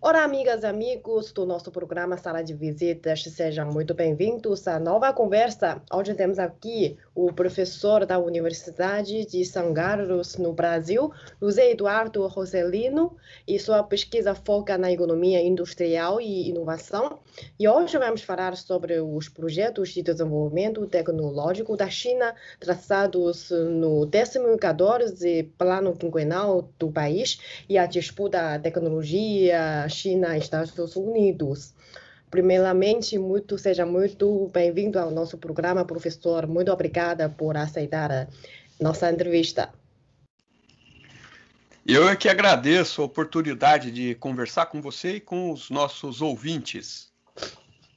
Olá, amigas e amigos do nosso programa Sala de Visitas, sejam muito bem-vindos à nova conversa. Hoje temos aqui o professor da Universidade de São Carlos, no Brasil, José Eduardo Roselino, e sua pesquisa foca na economia industrial e inovação. E hoje vamos falar sobre os projetos de desenvolvimento tecnológico da China, traçados no 14º Plano Quinquenal do país e a disputa da tecnologia China e Estados Unidos. Primeiramente, seja muito bem-vindo ao nosso programa, professor. Muito obrigada por aceitar a nossa entrevista. Eu é que agradeço a oportunidade de conversar com você e com os nossos ouvintes.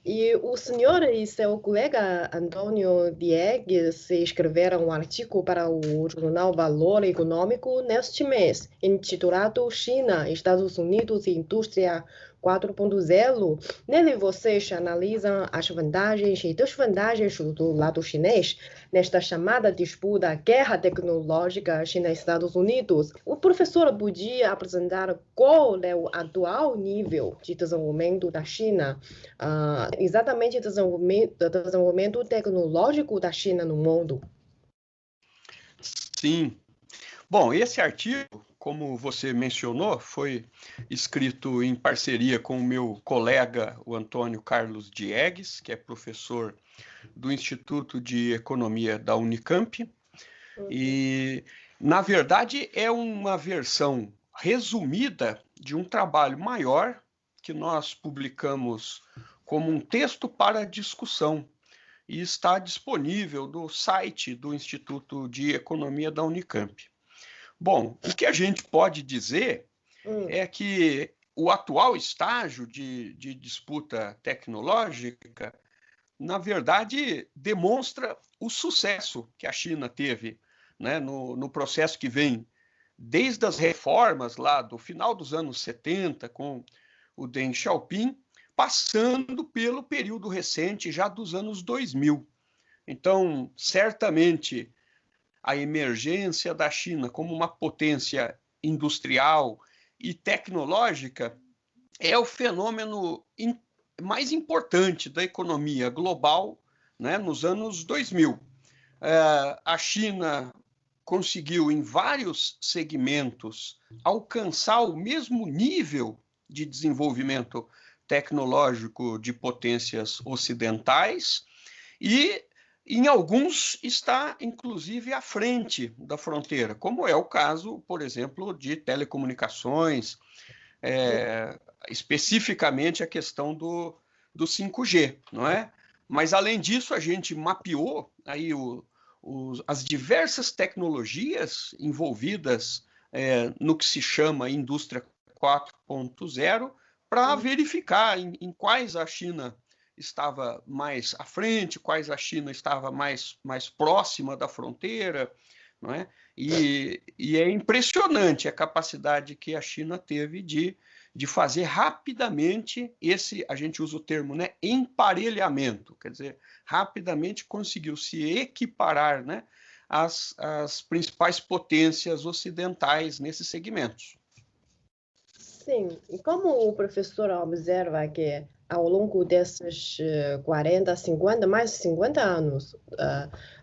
E o senhor e seu colega Antônio Diegues escreveram um artigo para o jornal Valor Econômico neste mês, intitulado China, Estados Unidos e Indústria 4.0. Nele vocês analisam as vantagens e desvantagens do lado chinês nesta chamada disputa guerra tecnológica China-Estados Unidos. O professor podia apresentar qual é o atual nível de desenvolvimento da China, exatamente o desenvolvimento tecnológico da China no mundo? Sim. Bom, esse artigo, como você mencionou, foi escrito em parceria com o meu colega, o Antônio Carlos Diegues, que é professor do Instituto de Economia da Unicamp. E, na verdade, é uma versão resumida de um trabalho maior que nós publicamos como um texto para discussão e está disponível no site do Instituto de Economia da Unicamp. Bom, o que a gente pode dizer é que o atual estágio de disputa tecnológica, na verdade, demonstra o sucesso que a China teve, né, no processo que vem desde as reformas lá do final dos anos 70, com o Deng Xiaoping, passando pelo período recente já dos anos 2000. Então, certamente, a emergência da China como uma potência industrial e tecnológica é o fenômeno mais importante da economia global, né, nos anos 2000. A China conseguiu, em vários segmentos, alcançar o mesmo nível de desenvolvimento tecnológico de potências ocidentais e em alguns está, inclusive, à frente da fronteira, como é o caso, por exemplo, de telecomunicações, especificamente a questão do 5G, não é? Mas, além disso, a gente mapeou aí as diversas tecnologias envolvidas no que se chama indústria 4.0 para verificar em quais a China estava mais à frente, quais a China estava mais próxima da fronteira, não é? E é impressionante a capacidade que a China teve de fazer rapidamente a gente usa o termo, né, emparelhamento, quer dizer, rapidamente conseguiu se equiparar, né, às principais potências ocidentais nesses segmentos. Sim, e como o professor observa que ao longo desses 40, 50, mais de 50 anos,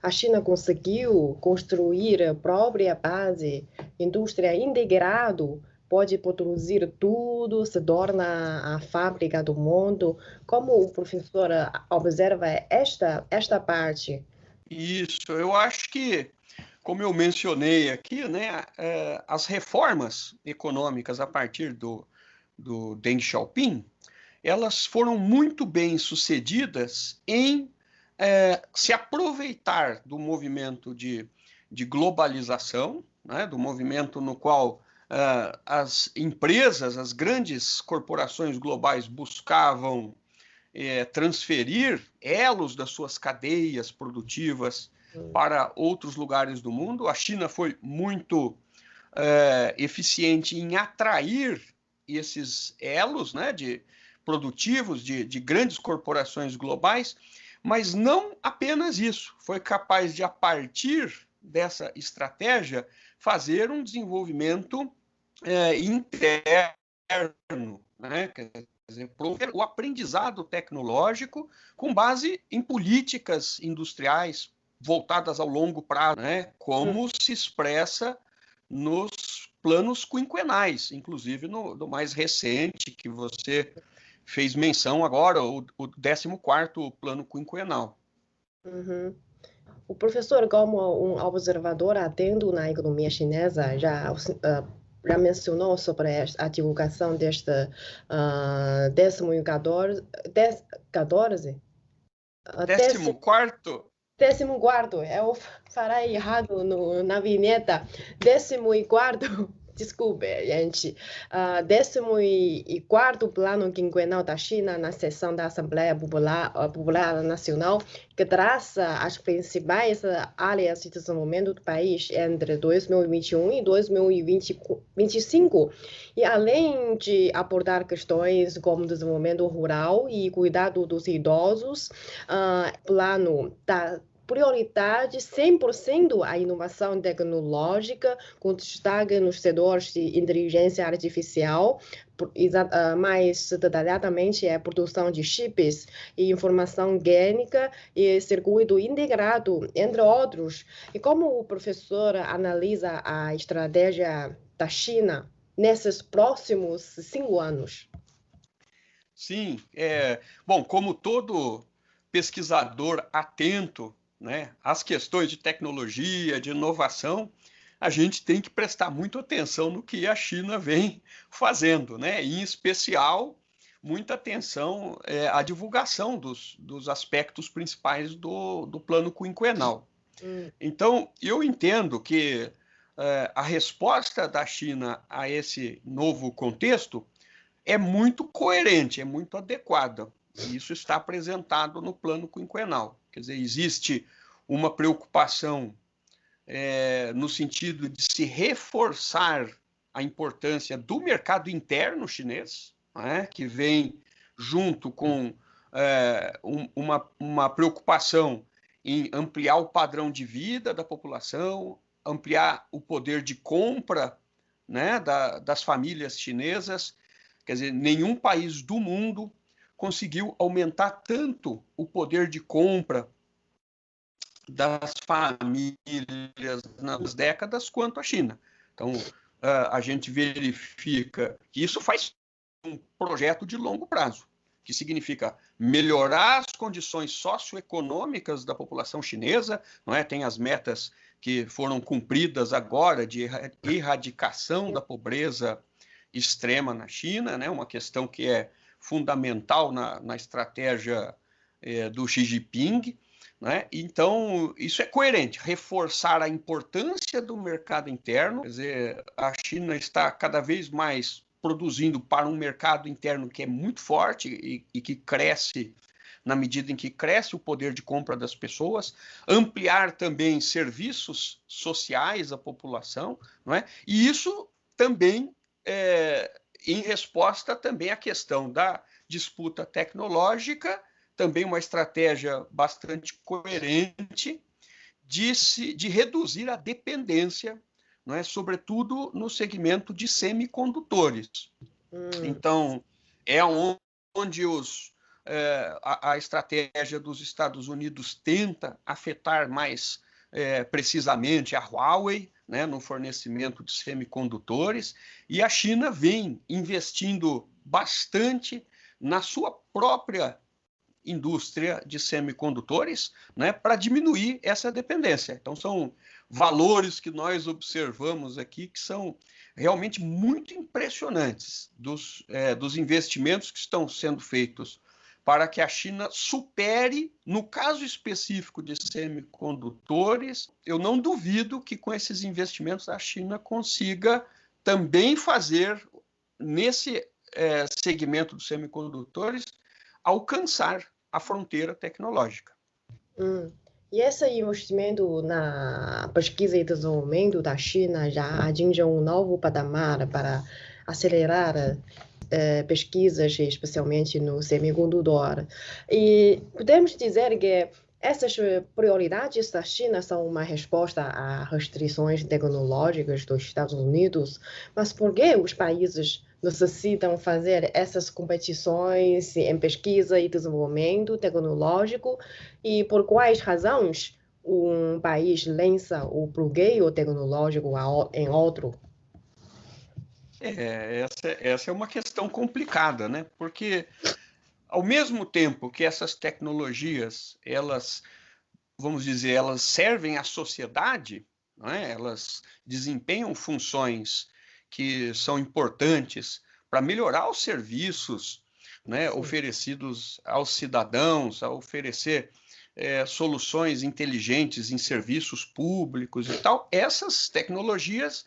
a China conseguiu construir a própria base, indústria integrado, pode produzir tudo, se torna a fábrica do mundo. Como o professor observa esta parte? Isso, eu acho que, como eu mencionei aqui, né, as reformas econômicas a partir do Deng Xiaoping, elas foram muito bem sucedidas em se aproveitar do movimento de globalização, né, do movimento no qual as empresas, as grandes corporações globais buscavam transferir elos das suas cadeias produtivas para outros lugares do mundo. A China foi muito eficiente em atrair esses elos, né, produtivos de grandes corporações globais, mas não apenas isso. Foi capaz de, a partir dessa estratégia, fazer um desenvolvimento interno, né? Quer dizer, promover o aprendizado tecnológico com base em políticas industriais voltadas ao longo prazo, né? Como se expressa nos planos quinquenais, inclusive no mais recente que você fez menção agora, o 14º plano quinquenal. Uhum. O professor, como um observador atento na economia chinesa, já mencionou sobre a divulgação deste 14º, 14º? 14º, eu falei errado na vinheta. 14º, desculpe, gente. 14º Plano Quinquenal da China, na sessão da Assembleia Popular Nacional, que traça as principais áreas de desenvolvimento do país entre 2021 e 2025. E além de abordar questões como desenvolvimento rural e cuidado dos idosos, plano da prioridade 100% à inovação tecnológica, com destaque nos setores de inteligência artificial, mais detalhadamente a produção de chips e informação gênica e circuito integrado, entre outros. E como o professor analisa a estratégia da China nesses próximos 5 anos? Sim, bom, como todo pesquisador atento, né, às questões de tecnologia, de inovação, a gente tem que prestar muita atenção no que a China vem fazendo, né? Em especial, muita atenção à divulgação dos aspectos principais do plano quinquenal. Então, eu entendo que a resposta da China a esse novo contexto é muito coerente, é muito adequada. E isso está apresentado no plano quinquenal. Quer dizer, existe uma preocupação no sentido de se reforçar a importância do mercado interno chinês, né, que vem junto com uma preocupação em ampliar o padrão de vida da população, ampliar o poder de compra, né, das famílias chinesas. Quer dizer, nenhum país do mundo conseguiu aumentar tanto o poder de compra das famílias nas décadas quanto a China. Então, a gente verifica que isso faz um projeto de longo prazo, que significa melhorar as condições socioeconômicas da população chinesa, não é? Tem as metas que foram cumpridas agora de erradicação da pobreza extrema na China, né? Uma questão que é fundamental na estratégia do Xi Jinping, né? Então, isso é coerente, reforçar a importância do mercado interno. Quer dizer, a China está cada vez mais produzindo para um mercado interno que é muito forte e que cresce na medida em que cresce o poder de compra das pessoas, ampliar também serviços sociais à população, não é? E isso também em resposta também à questão da disputa tecnológica, também uma estratégia bastante coerente de reduzir a dependência, não é? Sobretudo no segmento de semicondutores. Então, é onde a estratégia dos Estados Unidos tenta afetar mais precisamente a Huawei, né, no fornecimento de semicondutores, e a China vem investindo bastante na sua própria indústria de semicondutores, né, para diminuir essa dependência. Então, são valores que nós observamos aqui que são realmente muito impressionantes dos investimentos que estão sendo feitos para que a China supere, no caso específico de semicondutores. Eu não duvido que com esses investimentos a China consiga também fazer, nesse segmento dos semicondutores, alcançar a fronteira tecnológica. E esse investimento na pesquisa e desenvolvimento da China já atinge um novo patamar para acelerar pesquisas, especialmente no semicondutor. E podemos dizer que essas prioridades da China são uma resposta a restrições tecnológicas dos Estados Unidos, mas por que os países necessitam fazer essas competições em pesquisa e desenvolvimento tecnológico e por quais razões um país lança o bloqueio tecnológico em outro? Essa é uma questão complicada, né? Porque ao mesmo tempo que essas tecnologias, elas, vamos dizer, elas servem à sociedade, não é? Elas desempenham funções que são importantes para melhorar os serviços, né, oferecidos aos cidadãos, a oferecer soluções inteligentes em serviços públicos e tal. Essas tecnologias,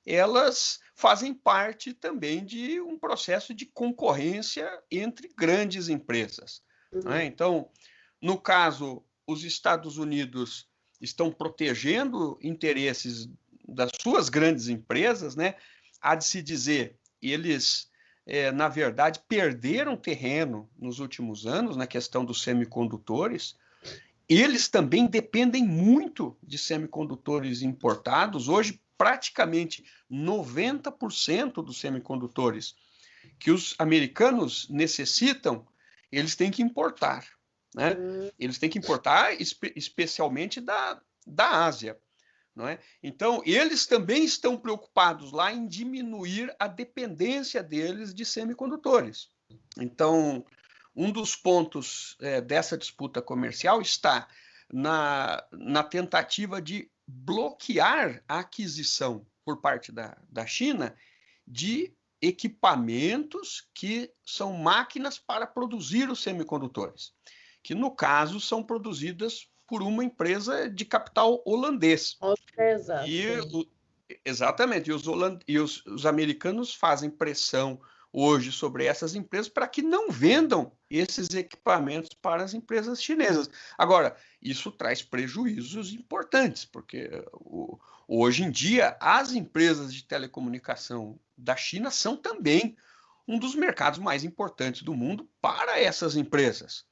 elas fazem parte também de um processo de concorrência entre grandes empresas, não é? Então, no caso, os Estados Unidos estão protegendo interesses das suas grandes empresas, né? Há de se dizer, eles, na verdade, perderam terreno nos últimos anos na questão dos semicondutores. Eles também dependem muito de semicondutores importados. Hoje, praticamente 90% dos semicondutores que os americanos necessitam, eles têm que importar, né? Eles têm que importar especialmente da Ásia, não é? Então, eles também estão preocupados lá em diminuir a dependência deles de semicondutores. Então, um dos pontos dessa disputa comercial está na tentativa de bloquear a aquisição por parte da China de equipamentos que são máquinas para produzir os semicondutores, que no caso são produzidas por uma empresa de capital holandês. Exatamente, e os americanos fazem pressão hoje sobre essas empresas para que não vendam esses equipamentos para as empresas chinesas. Agora, isso traz prejuízos importantes, porque hoje em dia as empresas de telecomunicação da China são também um dos mercados mais importantes do mundo para essas empresas.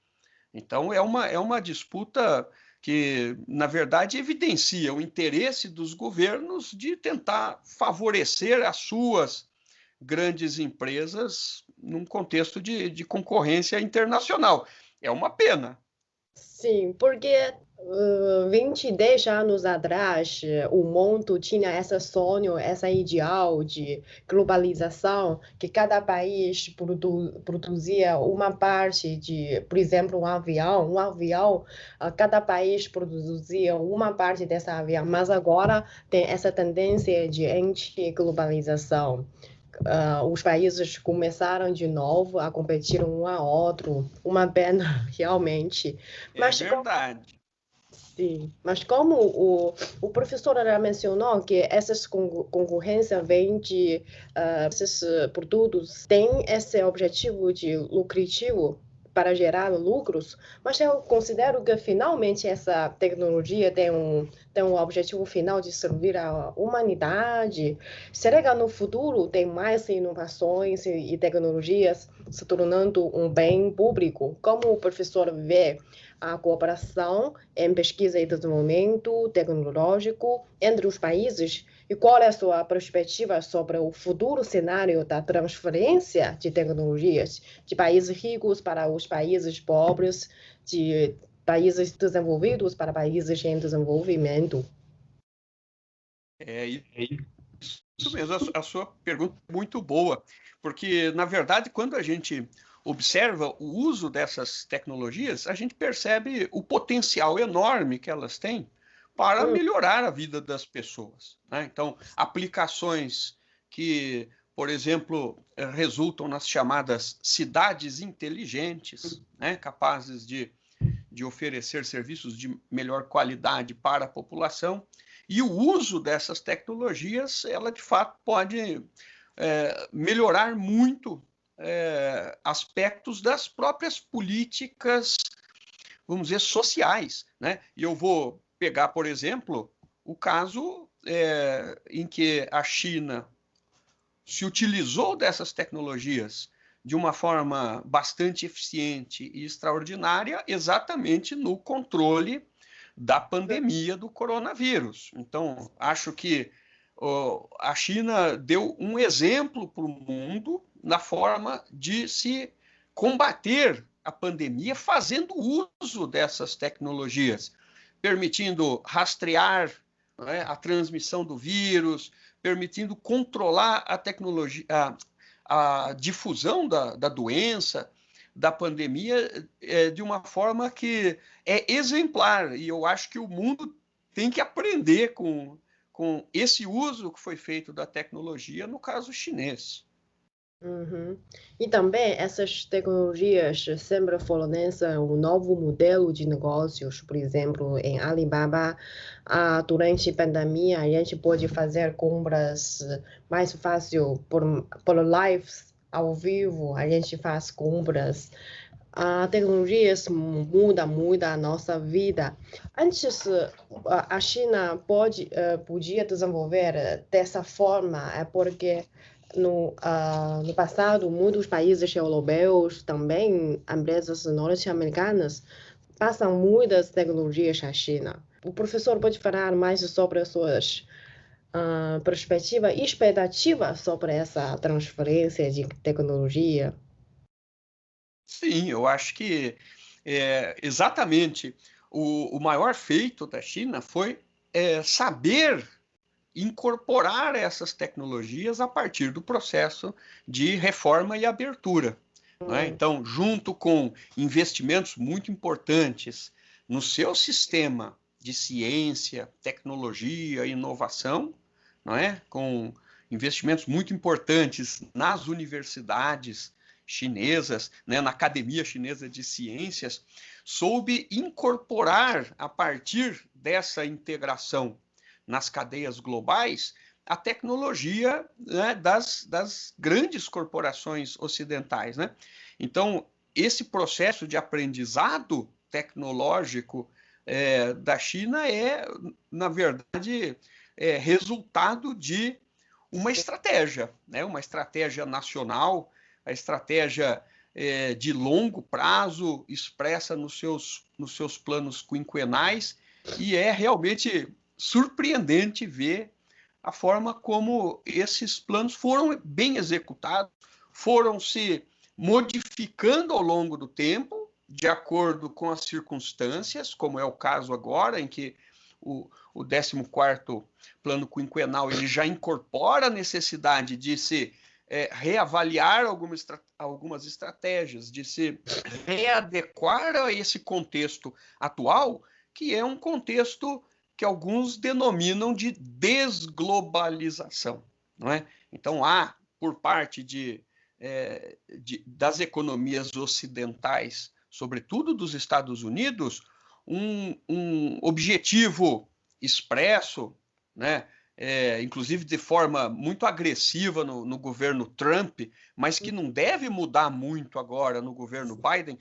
Então, é uma disputa que, na verdade, evidencia o interesse dos governos de tentar favorecer as suas grandes empresas num contexto de concorrência internacional. É uma pena. Sim, porque 10 anos atrás, o mundo tinha esse sonho, esse ideal de globalização, que cada país produzia uma parte de, por exemplo, um avião, cada país produzia uma parte desse avião, mas agora tem essa tendência de anti-globalização. Os países começaram de novo a competir um ao outro, uma pena realmente. Mas, é verdade. Sim, mas como o professor já mencionou que essas concorrências vêm de esses produtos têm esse objetivo de lucrativo para gerar lucros, mas eu considero que finalmente essa tecnologia tem um objetivo final de servir à humanidade. Será que no futuro tem mais inovações e tecnologias se tornando um bem público? Como o professor vê a cooperação em pesquisa e desenvolvimento tecnológico entre os países e qual é a sua perspectiva sobre o futuro cenário da transferência de tecnologias de países ricos para os países pobres, de países desenvolvidos para países em desenvolvimento? É isso mesmo, a sua pergunta é muito boa, porque, na verdade, quando a gente observa o uso dessas tecnologias, a gente percebe o potencial enorme que elas têm para melhorar a vida das pessoas, né? Então, aplicações que, por exemplo, resultam nas chamadas cidades inteligentes, né? Capazes de oferecer serviços de melhor qualidade para a população. E o uso dessas tecnologias, ela de fato pode melhorar muito aspectos das próprias políticas, vamos dizer, sociais, né? E eu vou pegar, por exemplo, o caso em que a China se utilizou dessas tecnologias de uma forma bastante eficiente e extraordinária, exatamente no controle da pandemia do coronavírus. Então, acho que a China deu um exemplo para o mundo na forma de se combater a pandemia fazendo uso dessas tecnologias, permitindo rastrear, né, a transmissão do vírus, permitindo controlar a tecnologia, a difusão da doença, da pandemia, de uma forma que é exemplar. E eu acho que o mundo tem que aprender com esse uso que foi feito da tecnologia, no caso chinês. Uhum. E também essas tecnologias sempre fornecem um novo modelo de negócios. Por exemplo, em Alibaba, durante a pandemia, a gente pode fazer compras mais fácil por lives ao vivo, a gente faz compras. A tecnologia muda a nossa vida. Antes, a China podia desenvolver dessa forma, é porque no passado, muitos países europeus, também empresas norte-americanas, passam muitas tecnologias à China. O professor pode falar mais sobre as suas perspectivas e expectativas sobre essa transferência de tecnologia? Sim, eu acho que exatamente o maior feito da China foi saber incorporar essas tecnologias a partir do processo de reforma e abertura, não é? Então, junto com investimentos muito importantes no seu sistema de ciência, tecnologia e inovação, não é? Com investimentos muito importantes nas universidades chinesas, né, na Academia Chinesa de Ciências, soube incorporar, a partir dessa integração nas cadeias globais, a tecnologia, né, das grandes corporações ocidentais, né? Então, esse processo de aprendizado tecnológico da China na verdade, resultado de uma estratégia, né? Uma estratégia nacional, a estratégia de longo prazo expressa nos seus planos quinquenais, e é realmente surpreendente ver a forma como esses planos foram bem executados, foram se modificando ao longo do tempo, de acordo com as circunstâncias, como é o caso agora, em que o 14º plano quinquenal ele já incorpora a necessidade de se reavaliar algumas estratégias, de se readequar a esse contexto atual, que é um contexto que alguns denominam de desglobalização, não é? Então, há, por parte das economias ocidentais, sobretudo dos Estados Unidos, um objetivo expresso, né? Inclusive de forma muito agressiva no governo Trump, mas que não deve mudar muito agora no governo Biden,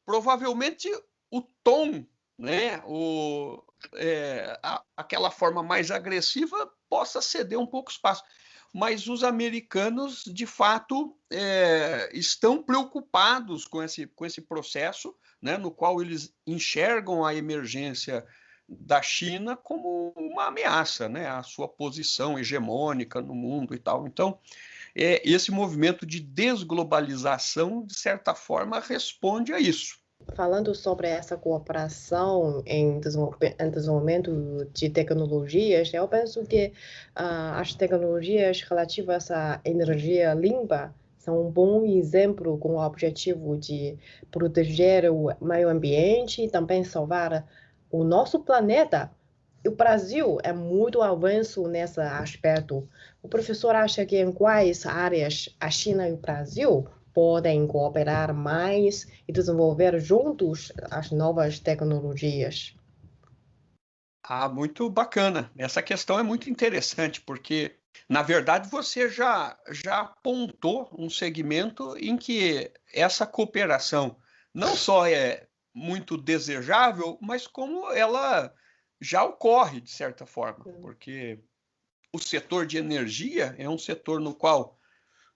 provavelmente o tom, né, aquela forma mais agressiva possa ceder um pouco espaço. Mas os americanos, de fato, estão preocupados com esse processo, né, no qual eles enxergam a emergência da China como uma ameaça, né, à sua posição hegemônica no mundo e tal. Então, esse movimento de desglobalização, de certa forma, responde a isso. Falando sobre essa cooperação em desenvolvimento de tecnologias, eu penso que as tecnologias relativas à energia limpa são um bom exemplo com o objetivo de proteger o meio ambiente e também salvar o nosso planeta. O Brasil é muito avanço nesse aspecto. O professor acha que em quais áreas a China e o Brasil podem cooperar mais e desenvolver juntos as novas tecnologias? Muito bacana. Essa questão é muito interessante, porque, na verdade, você já apontou um segmento em que essa cooperação não só é muito desejável, mas como ela já ocorre, de certa forma, porque o setor de energia é um setor no qual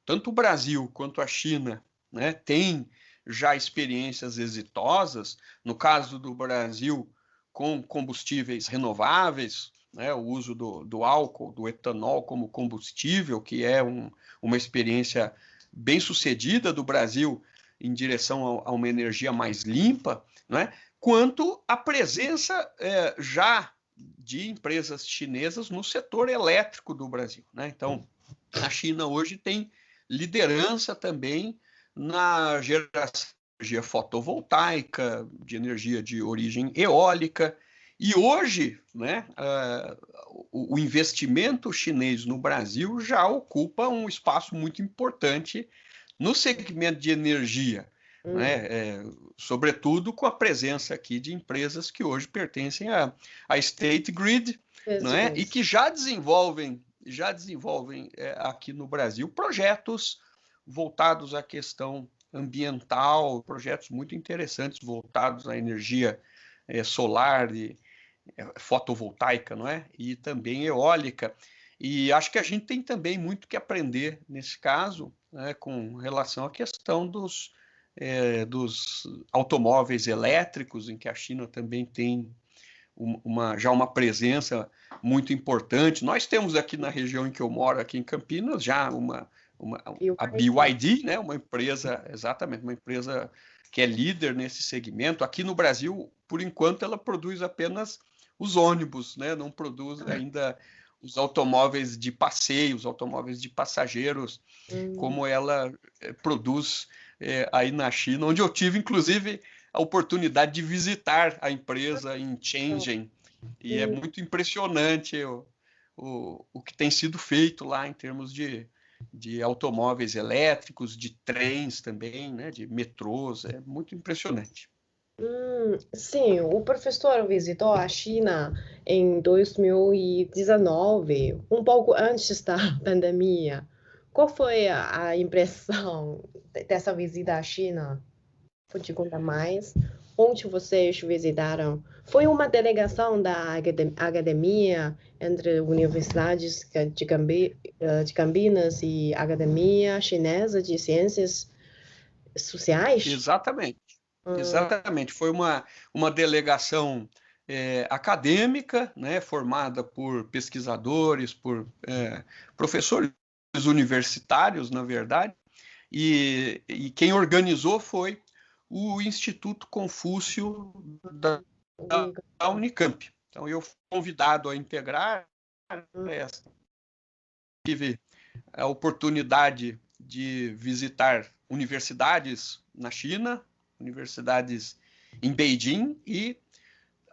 tanto o Brasil quanto a China, né, têm já experiências exitosas. No caso do Brasil, com combustíveis renováveis, né, o uso do álcool, do etanol como combustível, que é uma experiência bem sucedida do Brasil em direção a uma energia mais limpa, né, quanto a presença já de empresas chinesas no setor elétrico do Brasil, né? Então, a China hoje tem liderança também na geração de energia fotovoltaica, de energia de origem eólica. E hoje, né, o investimento chinês no Brasil já ocupa um espaço muito importante no segmento de energia, né, sobretudo com a presença aqui de empresas que hoje pertencem à State Grid, né, e que já desenvolvem aqui no Brasil projetos voltados à questão ambiental, projetos muito interessantes voltados à energia solar e fotovoltaica, não é? E também eólica. E acho que a gente tem também muito que aprender nesse caso, né, com relação à questão dos automóveis elétricos, em que a China também tem já uma presença muito importante. Nós temos aqui na região em que eu moro, aqui em Campinas, já a BYD, né, uma empresa, exatamente, uma empresa que é líder nesse segmento. Aqui no Brasil, por enquanto, ela produz apenas os ônibus, né, não produz ainda os automóveis de passeio, os automóveis de passageiros, como ela produz aí na China, onde eu tive, inclusive, a oportunidade de visitar a empresa em Shenzhen, e é muito impressionante o que tem sido feito lá em termos de automóveis elétricos, de trens também, né, de metrôs, é muito impressionante. Sim, o professor visitou a China em 2019, um pouco antes da pandemia. Qual foi a impressão dessa visita à China? Pode contar mais? Onde vocês visitaram? Foi uma delegação da academia entre universidades de Campinas e Academia Chinesa de Ciências Sociais? Exatamente. Exatamente. Foi uma delegação acadêmica, né, formada por pesquisadores, por professores universitários, na verdade, e quem organizou foi o Instituto Confúcio da Unicamp. Então, eu fui convidado a integrar essa. Tive a oportunidade de visitar universidades na China, universidades em Beijing e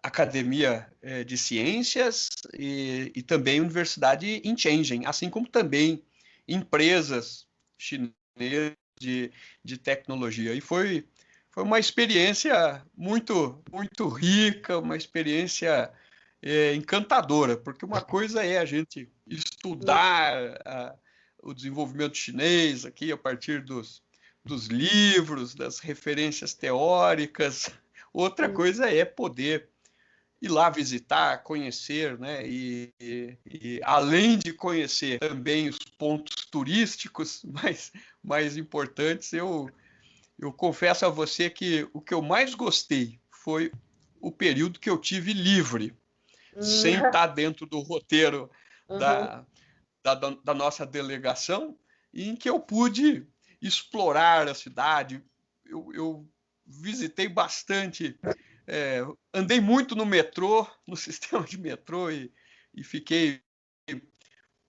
academia de ciências e também universidade em Shenzhen, assim como também empresas chinesas de tecnologia. E foi uma experiência muito, muito rica, uma experiência encantadora, porque uma coisa é a gente estudar o desenvolvimento chinês aqui a partir dos livros, das referências teóricas. Outra coisa é poder ir lá visitar, conhecer, né? E além de conhecer também os pontos turísticos mais importantes, eu confesso a você que o que eu mais gostei foi o período que eu tive livre, sem estar dentro do roteiro da nossa delegação, em que eu pude explorar a cidade. Eu visitei bastante, andei muito no metrô, no sistema de metrô, e fiquei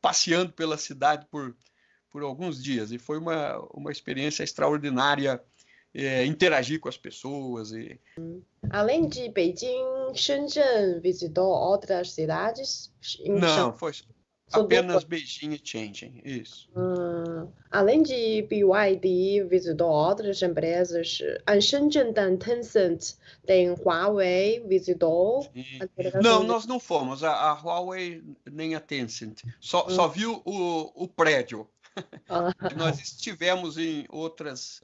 passeando pela cidade por alguns dias. E foi uma experiência extraordinária interagir com as pessoas. Além de Beijing, Shenzhen visitou outras cidades? Não, foi apenas Beijing e Shenzhen, isso. Além de BYD, visitou outras empresas. Em Shenzhen, tem Tencent, tem Huawei, visitou? Não, nós não fomos. A Huawei nem a Tencent. Só viu o prédio. Nós estivemos em outras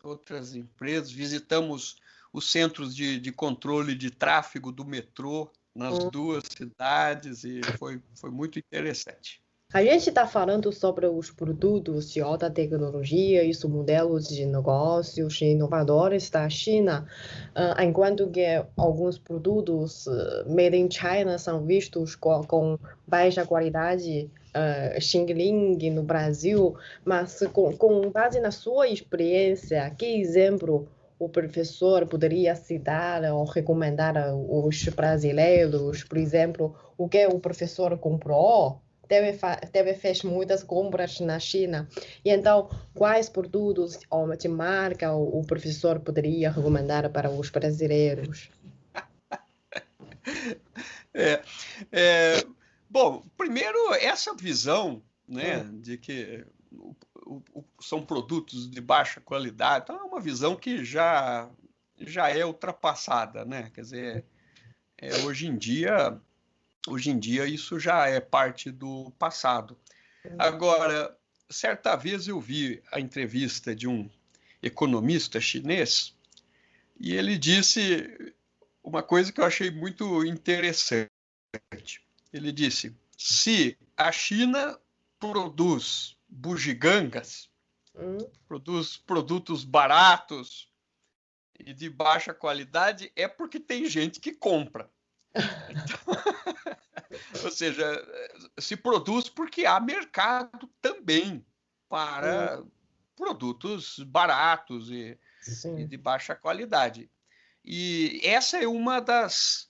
empresas, visitamos os centros de controle de tráfego do metrô nas duas cidades e foi muito interessante. A gente está falando sobre os produtos de alta tecnologia e os modelos de negócios inovadores da China, enquanto que alguns produtos made in China são vistos com baixa qualidade, Xing Ling no Brasil, mas com base na sua experiência, que exemplo o professor poderia citar ou recomendar aos brasileiros, por exemplo, o que o professor comprou? Fez muitas compras na China. E então, quais produtos ou de marca o professor poderia recomendar para os brasileiros? É, é, bom, primeiro, essa visão, né, Hum, de que são produtos de baixa qualidade, então é uma visão que já é ultrapassada, né? Quer dizer, hoje em dia isso já é parte do passado. Agora, certa vez eu vi a entrevista de um economista chinês e ele disse uma coisa que eu achei muito interessante. Ele disse: se a China produz bugigangas, hum, produz produtos baratos e de baixa qualidade, é porque tem gente que compra. Então, ou seja, se produz porque há mercado também hum, para produtos baratos e sim, de baixa qualidade. E essa é uma das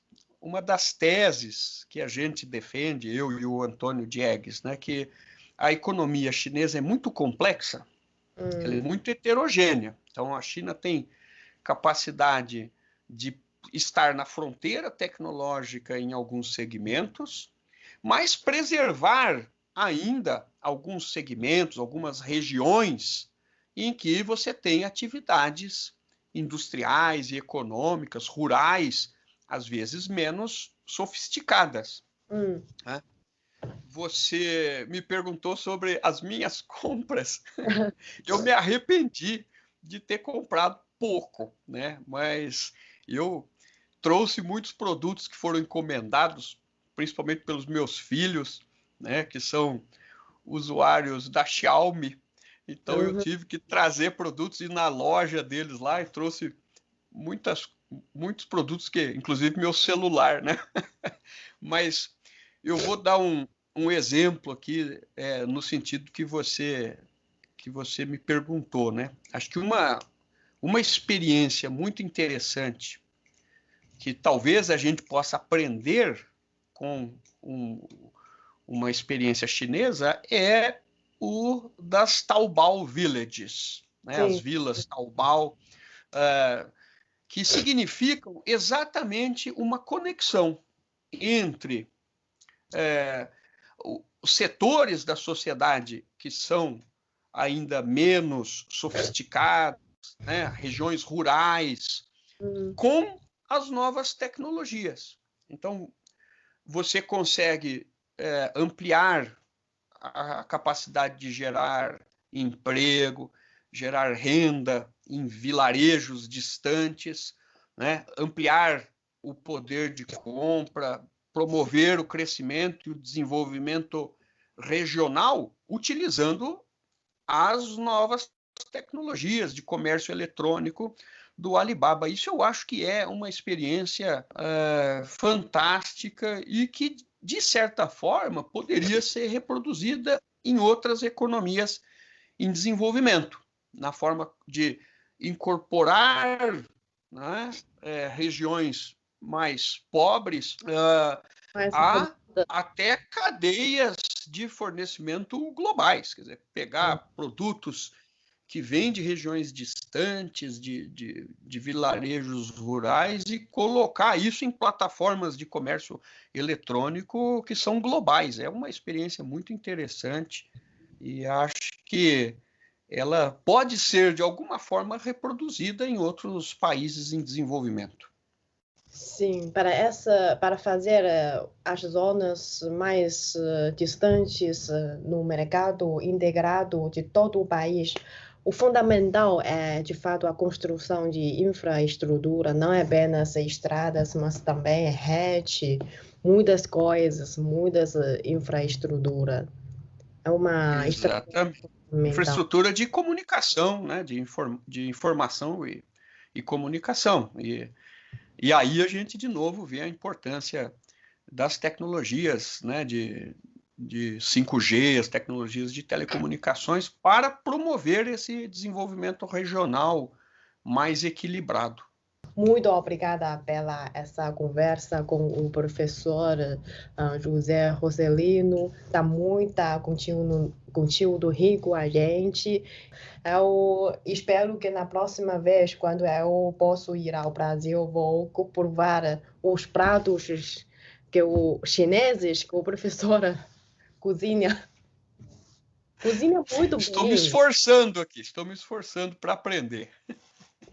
teses que a gente defende, eu e o Antônio Diegues, né, que a economia chinesa é muito complexa, ela é hum, muito heterogênea. Então, a China tem capacidade de estar na fronteira tecnológica em alguns segmentos, mas preservar ainda alguns segmentos, algumas regiões em que você tem atividades industriais e econômicas, rurais, às vezes menos sofisticadas. hum, Né? Você me perguntou sobre as minhas compras. Eu me arrependi de ter comprado pouco, né? Mas eu trouxe muitos produtos que foram encomendados, principalmente pelos meus filhos, né? Que são usuários da Xiaomi. Então eu uhum. tive que trazer produtos e ir na loja deles lá e trouxe muitas, muitos produtos que, inclusive meu celular, né? Mas eu vou dar um exemplo aqui no sentido que você me perguntou, né? Acho que uma experiência muito interessante que talvez a gente possa aprender com uma experiência chinesa é o das Taobao Villages, né? As Sim, vilas Taobao, uh, que significam exatamente uma conexão entre os setores da sociedade que são ainda menos sofisticados, né? Regiões rurais, hum, com as novas tecnologias. Então, você consegue ampliar a capacidade de gerar emprego, gerar renda em vilarejos distantes, né? Ampliar o poder de compra, promover o crescimento e o desenvolvimento regional utilizando as novas tecnologias de comércio eletrônico do Alibaba. Isso eu acho que é uma experiência fantástica e que, de certa forma, poderia ser reproduzida em outras economias em desenvolvimento, na forma de incorporar, né, regiões mais pobres mais a remota. até cadeias de fornecimento globais, quer dizer, Hum, pegar produtos que vêm de regiões distantes, de vilarejos rurais e colocar isso em plataformas de comércio eletrônico que são globais. É uma experiência muito interessante e acho que ela pode ser, de alguma forma, reproduzida em outros países em desenvolvimento. sim, para fazer as zonas mais distantes no mercado integrado de todo o país, o fundamental é, de fato, a construção de infraestrutura, não é apenas estradas, mas também rede, muitas coisas, muitas infraestrutura. É uma Exatamente. Infraestrutura de comunicação, né? de informação e comunicação. E aí a gente, de novo, vê a importância das tecnologias, né? de 5G, as tecnologias de telecomunicações, para promover esse desenvolvimento regional mais equilibrado. Muito obrigada pela essa conversa com o professor José Roselino. Dá muita conteúdo rico a gente. Eu espero que na próxima vez, quando eu posso ir ao Brasil, vou provar os pratos que os chineses que o professor cozinha. Cozinha muito Estou me bem. esforçando aqui, estou me esforçando para aprender.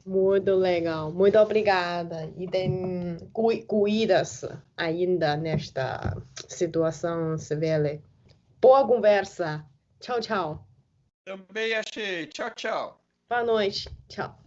Muito legal, muito obrigada. E tem cuidas ainda nesta situação severa. Boa conversa. Tchau, tchau. Também achei. Tchau, tchau. Boa noite. Tchau.